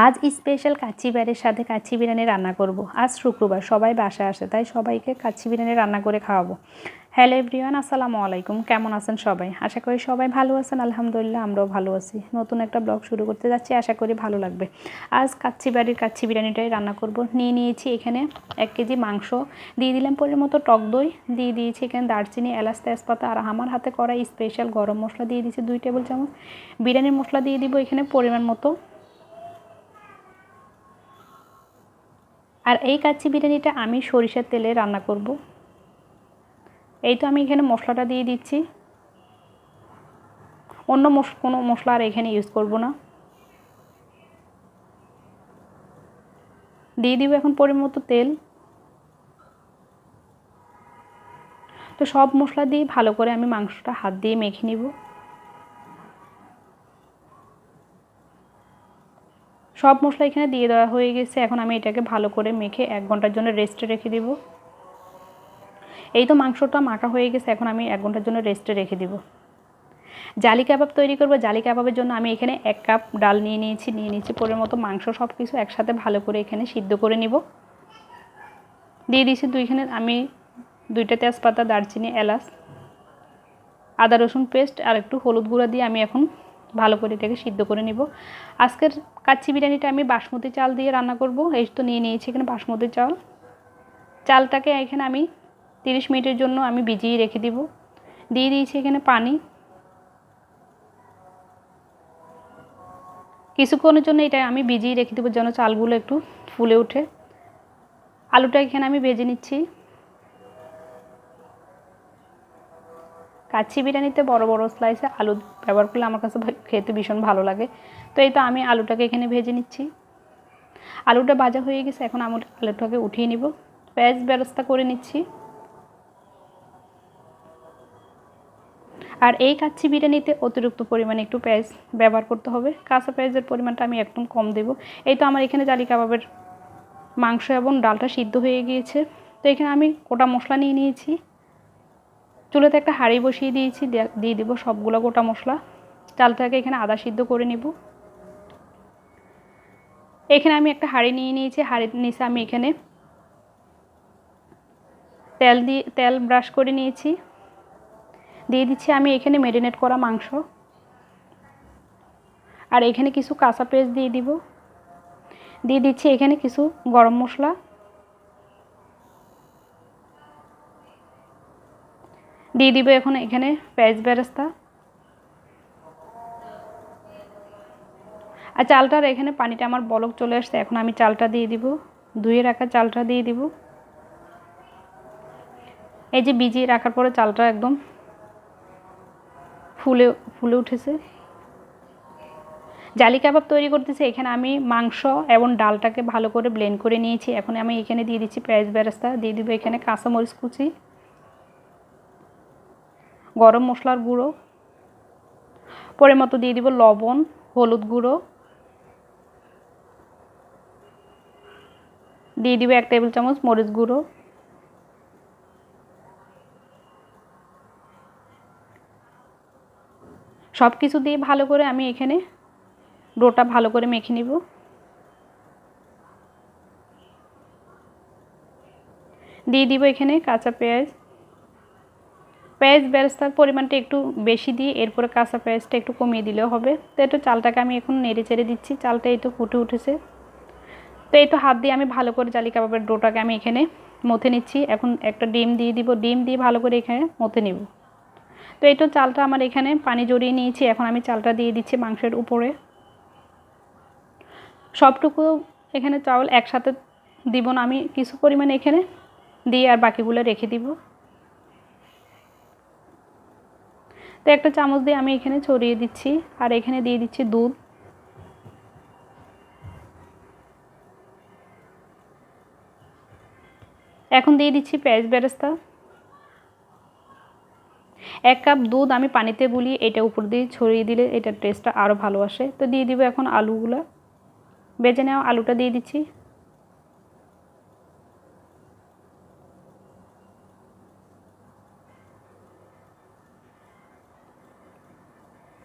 আজ স্পেশাল কাচ্চি বাড়ির সাথে কাচ্চি বিরিয়ানি রান্না করব। আজ শুক্রবার, সবাই বাসায় আসে, তাই সবাইকে কাচ্চি বিরিয়ানি রান্না করে খাওয়াবো। হ্যালো এভরিওয়ান, আসসালামু আলাইকুম। কেমন আছেন সবাই? আশা করি সবাই ভালো আছেন। আলহামদুলিল্লাহ, আমরাও ভালো আছি। নতুন একটা ব্লগ শুরু করতে যাচ্ছি, আশা করি ভালো লাগবে। আজ কাচ্চি বাড়ির কাচ্চি বিরিয়ানিটাই রান্না করব। নিয়েছি এখানে 1 কেজি মাংস, দিয়ে দিলাম পরিমাণ মতো টক দই, দিয়ে দিয়েছি এখানে দারচিনি, এলাচ, তেজপাতা, আর আমার হাতে করা স্পেশাল গরম মশলা দিয়ে দিয়েছি 2 টেবিল চামচ। বিরিয়ানির মশলা দিয়ে দিব এখানে পরিমাণ মতো। আর এই কাচ্চি বিরিয়ানিটা আমি সরিষার তেলে রান্না করব। এই তো আমি এখানে মশলাটা দিয়ে দিচ্ছি, অন্য কোনো মশলা আর এখানে ইউজ করব না। দিয়ে দিব এখন পরিমাণ মতো তেল। তো সব মশলা দিয়ে ভালো করে আমি মাংসটা হাত দিয়ে মেখে নিব। সব মশলা এখানে দিয়ে দেওয়া হয়ে গেছে। এখন আমি এটাকে ভালো করে মেখে 1 ঘন্টার জন্য রেস্টে রেখে দিব। এই তো মাংসটা মাখা হয়ে গেছে, এখন আমি 1 ঘন্টার জন্য রেস্টে রেখে দিব। জালি কাবাব তৈরি করব। জালি কাবাবের জন্য আমি এখানে 1 কাপ ডাল নিয়ে নিয়েছি পরিমাণ মতো মাংস, সব কিছু একসাথে ভালো করে এখানে সিদ্ধ করে নিব। দিয়ে দিয়েছি আমি 2টা তেজপাতা, দারচিনি, এলাচ, আদা রসুন পেস্ট আর একটু হলুদ গুঁড়া দিয়ে আমি এখন ভালো করে এটাকে সিদ্ধ করে নিব। আজকের কাচ্চি বিরিয়ানিটা আমি বাসমতি চাল দিয়ে রান্না করব। এই তো নিয়েছি এখানে বাসমতি চাল। চালটাকে এখানে আমি 30 মিনিটের জন্য আমি ভিজিয়ে রেখে দিব। দিয়ে দিয়েছি এখানে পানি। কিছুক্ষণের জন্য এটা আমি ভিজিয়ে রেখে দেবো যেন চালগুলো একটু ফুলে ওঠে। আলুটা এখানে আমি ভেজে নিচ্ছি। কাচ্চি বিরিয়ানিতে বড় বড় স্লাইসে আলু ব্যবহার করলে আমার কাছে খেতে ভীষণ ভালো লাগে। তো এই তো আমি আলুটাকে এখানে ভেজে নিচ্ছি। আলুটা ভাজা হয়ে গেছে, এখন আমি আলুটাকে উঠিয়ে নিব। পেঁয়াজ বেরেস্তা করে নিচ্ছি। আর এই কাচ্চি বিরিয়ানিতে অতিরিক্ত পরিমাণে একটু পেঁয়াজ ব্যবহার করতে হবে। কাঁচা পেঁয়াজের পরিমাণটা আমি একদম কম দেব। এই তো আমার এখানে জালি কাবাবের মাংস এবং ডালটা সিদ্ধ হয়ে গিয়েছে। তো এখানে আমি গোটা মশলা নিয়েছি। চুলাতে একটা হাঁড়ি বসিয়ে দিয়েছি, দিয়ে দিব সবগুলো গোটা মশলা। চালটাকে এখানে আদা সিদ্ধ করে নিব। এখানে আমি একটা হাঁড়ি নিয়েছি। হাঁড়ির নিচে আমি এখানে তেল ব্রাশ করে নিয়েছি। দিয়ে দিচ্ছি আমি এখানে ম্যারিনেট করা মাংস, আর এখানে কিছু কাঁচা পেঁয়াজ দিয়ে দিব। দিয়ে দিচ্ছি এখানে কিছু গরম মশলা। দিয়ে দিব এখন এখানে পেঁয়াজ বেরেস্তা। আর চালটার এখানে পানিটা আমার বলক চলে আসছে, এখন আমি চালটা দিয়ে দিব। ধুয়ে রাখা চালটা দিয়ে দিব। এই যে ভিজিয়ে রাখার পরে চালটা একদম ফুলে উঠেছে। জালি কাবাব তৈরি করতেছি। এখানে আমি মাংস এবং ডালটাকে ভালো করে ব্লেন্ড করে নিয়েছি। এখন আমি এখানে দিয়ে দিচ্ছি পেঁয়াজ বেরেস্তা, দিয়ে দিব এখানে কাঁচামরিচ কুচি, গরম মশলার গুঁড়ো, পরিমাণ মতো দিয়ে দিব লবণ, হলুদ গুঁড়ো, দিয়ে দিব 1 টেবিল চামচ মরিচ গুঁড়ো। সব কিছু দিয়ে ভালো করে আমি এখানে ডোটা ভালো করে মেখে নিব। দিয়ে দিব এখানে কাঁচা পেঁয়াজ বেরেস্তার পরিমাণটা একটু বেশি দিয়ে এরপরে কাঁচা পেঁয়াজটা একটু কমিয়ে দিলেও হবে। তো একটু চালটাকে আমি এখন নেড়ে চেড়ে দিচ্ছি। চালটা এই তো ফুটে উঠেছে। তো এই তো হাত দিয়ে আমি ভালো করে জালি কাবাবের ডোটাকে আমি এখানে মথে নিচ্ছি। এখন একটা ডিম দিয়ে দিব, ডিম দিয়ে ভালো করে এখানে মথে নিব। তো এই তো চালটা আমার এখানে পানি জড়িয়ে নিয়েছি। এখন আমি চালটা দিয়ে দিচ্ছি মাংসের উপরে। সবটুকু এখানে চাউল একসাথে দিব না, আমি কিছু পরিমাণে এখানে দিয়ে আর বাকিগুলো রেখে দিব। তো একটা চামচ দিয়ে আমি এখানে ছড়িয়ে দিচ্ছি, আর এখানে দিয়ে দিচ্ছি দুধ। এখন দিয়ে দিচ্ছি পেঁয়াজ বেরেস্তা। 1 কাপ দুধ আমি পানিতে গুলিয়ে এটা উপর দিয়ে ছড়িয়ে দিলে এটার টেস্টটা আরও ভালো আসে। তো দিয়ে দিব এখন আলুগুলো, বেজে নেওয়া আলুটা দিয়ে দিচ্ছি।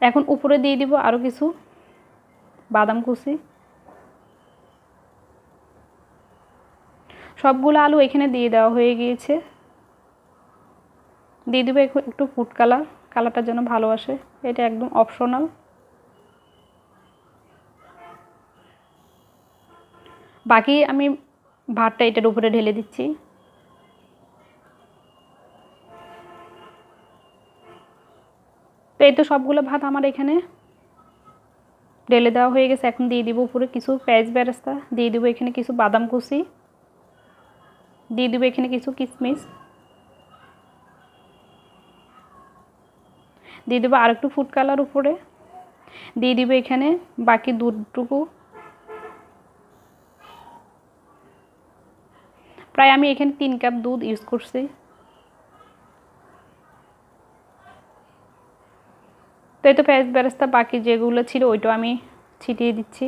এখন উপরে দিয়ে দিব আরও কিছু বাদাম কুচি। সবগুলো আলু এখানে দিয়ে দেওয়া হয়ে গিয়েছে। দিয়ে দেবো একটু ফুড কালার, কালারটার জন্য ভালো আসে, এটা একদম অপশনাল। বাকি আমি ভাতটা এটার উপরে ঢেলে দিচ্ছি। তো এই তো সবগুলো ভাত আমার এখানে ঢেলে দেওয়া হয়ে গেছে। এখন দিয়ে দিব উপরে কিছু পেঁয়াজ বেরেস্তা, দিয়ে দিব এখানে কিছু বাদাম কুচি, দিয়ে দিব এখানে কিছু কিশমিশ, দিয়ে দেবো আর একটু ফুড কালার উপরে, দিয়ে দিব এখানে বাকি দুধটুকু, প্রায় আমি এখানে 3 কাপ দুধ ইউজ করছি। তো এই তো পেঁয়াজ বেরেস্তা বাকি যেগুলো ছিল ওইটাও আমি ছিটিয়ে দিচ্ছি।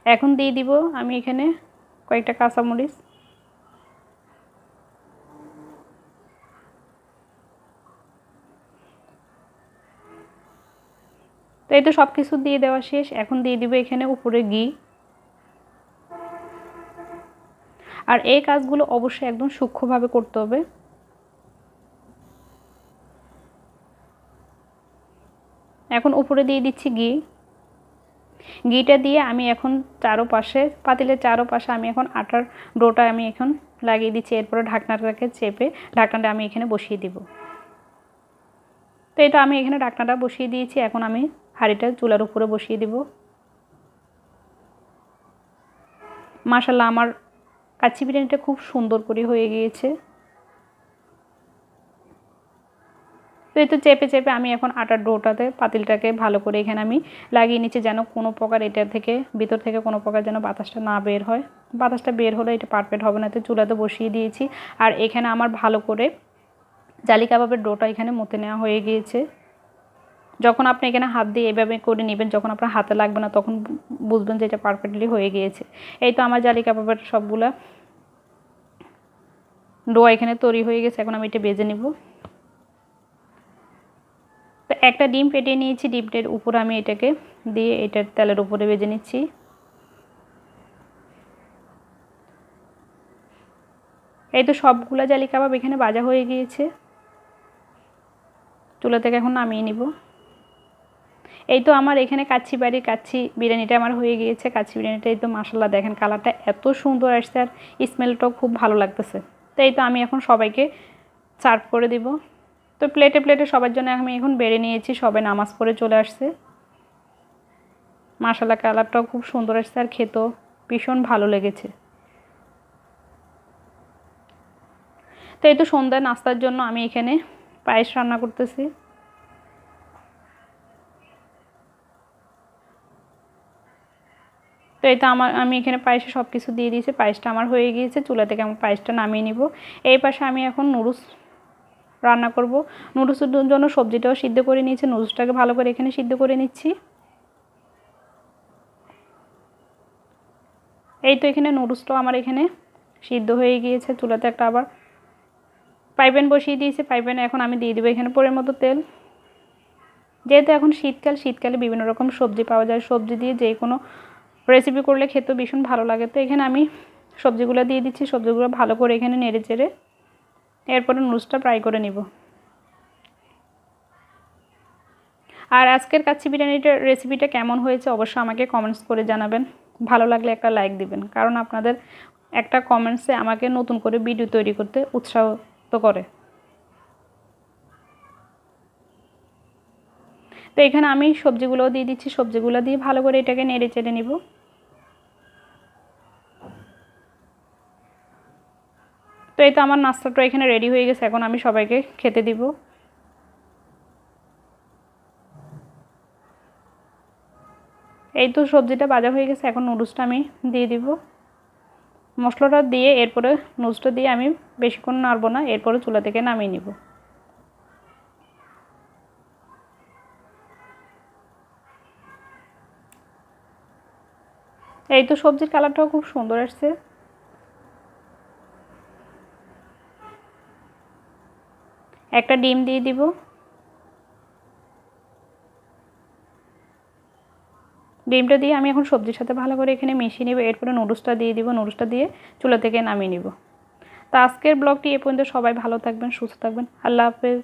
এখন দিয়ে দিব আমি এখানে কয়েকটা কাঁচামরিচ, তো এই তো সব কিছু দিয়ে দেওয়া শেষ। এখন দিয়ে দিব এখানে উপরে ঘি। আর এই কাজগুলো অবশ্যই একদম সূক্ষ্মভাবে করতে হবে। এখন উপরে দিয়ে দিচ্ছি ঘি। ঘিটা দিয়ে আমি এখন চারোপাশে, পাতিলের চারোপাশে আমি এখন আটার ডোটা আমি এখন লাগিয়ে দিচ্ছি। এরপরে ঢাকনাটাকে চেপে ঢাকনাটা আমি এখানে বসিয়ে দিব। তো এটা আমি এখানে ঢাকনাটা বসিয়ে দিয়েছি। এখন আমি হাঁড়িটা চুলার উপরে বসিয়ে দিব। মাশাআল্লাহ আমার কাচ্চি বিরিয়ানিটা খুব সুন্দর করে হয়ে গিয়েছে। তো এই তো চেপে চেপে আমি এখন আটার ডোটাতে পাতিলটাকে ভালো করে এখানে আমি লাগিয়ে নিচ্ছি, যেন কোনো প্রকার এটা থেকে ভিতর থেকে কোনো প্রকার যেন বাতাসটা না বের হয়। বাতাসটা বের হলে এটা পারফেক্ট হবে না। তো চুলাতে বসিয়ে দিয়েছি। আর এখানে আমার ভালো করে জালি কাবাবের ডোটা এখানে মতে নেওয়া হয়ে গিয়েছে। যখন আপনি এখানে হাত দিয়ে এভাবে করে নেবেন, যখন আপনার হাতে লাগবে না তখন বুঝবেন যে এটা পারফেক্টলি হয়ে গিয়েছে। এই তো আমার জালি কাবাবের সবগুলা ডো এখানে তৈরি হয়ে গেছে। এখন আমি এটা ভেজে নেব। তো একটা ডিম ফেটিয়ে নিয়েছি, ডিমটার উপরে আমি এটাকে দিয়ে এটার তেলের উপরে ভেজে নিচ্ছি। এই তো সবগুলা জালি কাবাব এখানে ভাজা হয়ে গিয়েছে। চুলা থেকে এখন নামিয়ে নিব। এই তো আমার এখানে কাচ্চি বিরিয়ানিটা আমার হয়ে গিয়েছে। কাচ্চি বিরিয়ানিটা এই তো মাশাআল্লাহ দেখেন কালারটা এত সুন্দর আসছে আর স্মেলটাও খুব ভালো লাগতেছে। তো এই তো আমি এখন সবাইকে সার্ভ করে দিব। তো প্লেটে প্লেটে সবার জন্য আমি এখন বেড়ে নিয়েছি। সবাই নামাজ পড়ে চলে আসছে। মাশাআল্লাহ কালারটাও খুব সুন্দর আসছে আর খেতেও ভীষণ ভালো লেগেছে। তো এই তো সন্ধ্যায় নাস্তার জন্য আমি এখানে পায়েস রান্না করতেছি। তো এই তো আমি এখানে পায়েসে সব কিছু দিয়ে দিয়েছি। পায়েসটা আমার হয়ে গিয়েছে। চুলা থেকে আমি পায়েসটা নামিয়ে নিব। এই পাশে আমি এখন নুডলস রান্না করব। নুডলসের জন্য সবজিটাও সিদ্ধ করে নিয়েছি। নুডলসটাকে ভালো করে এখানে সিদ্ধ করে নিচ্ছি। এই তো এখানে নুডলসটাও আমার এখানে সিদ্ধ হয়ে গিয়েছে। চুলাতে একটা আবার ফ্রাই প্যান বসিয়ে দিয়েছি। ফ্রাই প্যানে এখন আমি দিয়ে দেবো এখানে পরিমাণ মতো তেল। যেহেতু এখন শীতকালে বিভিন্ন রকম সবজি পাওয়া যায়, সবজি দিয়ে যে কোনো রেসিপি করলে খেতে ভীষণ ভালো লাগে। তো এখানে আমি সবজিগুলো দিয়ে দিচ্ছি। সবজিগুলো ভালো করে এখানে নেড়ে চেড়ে এরপরে নুডলসটা ফ্রাই করে নিব। আর আজকের কাচ্চি বিরিয়ানিটার রেসিপিটা কেমন হয়েছে অবশ্যই আমাকে কমেন্টস করে জানাবেন। ভালো লাগলে একটা লাইক দিবেন, কারণ আপনাদের একটা কমেন্টসে আমাকে নতুন করে ভিডিও তৈরি করতে উৎসাহিত করে। তো এখানে আমি সবজিগুলোও দিয়ে দিচ্ছি। সবজিগুলো দিয়ে ভালো করে এটাকে নেড়ে চেড়ে নিব। তো এই তো আমার নাস্তাটা এখানে রেডি হয়ে গেছে। এখন আমি সবাইকে খেতে দিব। এই তো সবজিটা ভাজা হয়ে গেছে। এখন নুডলসটা আমি দিয়ে দিব। মশলাটা দিয়ে এরপরে নুডলসটা দিয়ে আমি বেশিক্ষণ নাড়ব না, এরপরে চুলা থেকে নামিয়ে নিব। এই তো সবজির কালারটাও খুব সুন্দর আসছে। একটা ডিম দিয়ে দিব। ডিমটা দিয়ে আমি এখন সবজির সাথে ভালো করে এখানে মিশিয়ে নেব। এরপরে নুডলসটা দিয়ে দিব, নুডলসটা দিয়ে চুলা থেকে নামিয়ে নিব। তো আজকের ব্লগটি এ পর্যন্ত। সবাই ভালো থাকবেন, সুস্থ থাকবেন। আল্লাহ হাফেজ।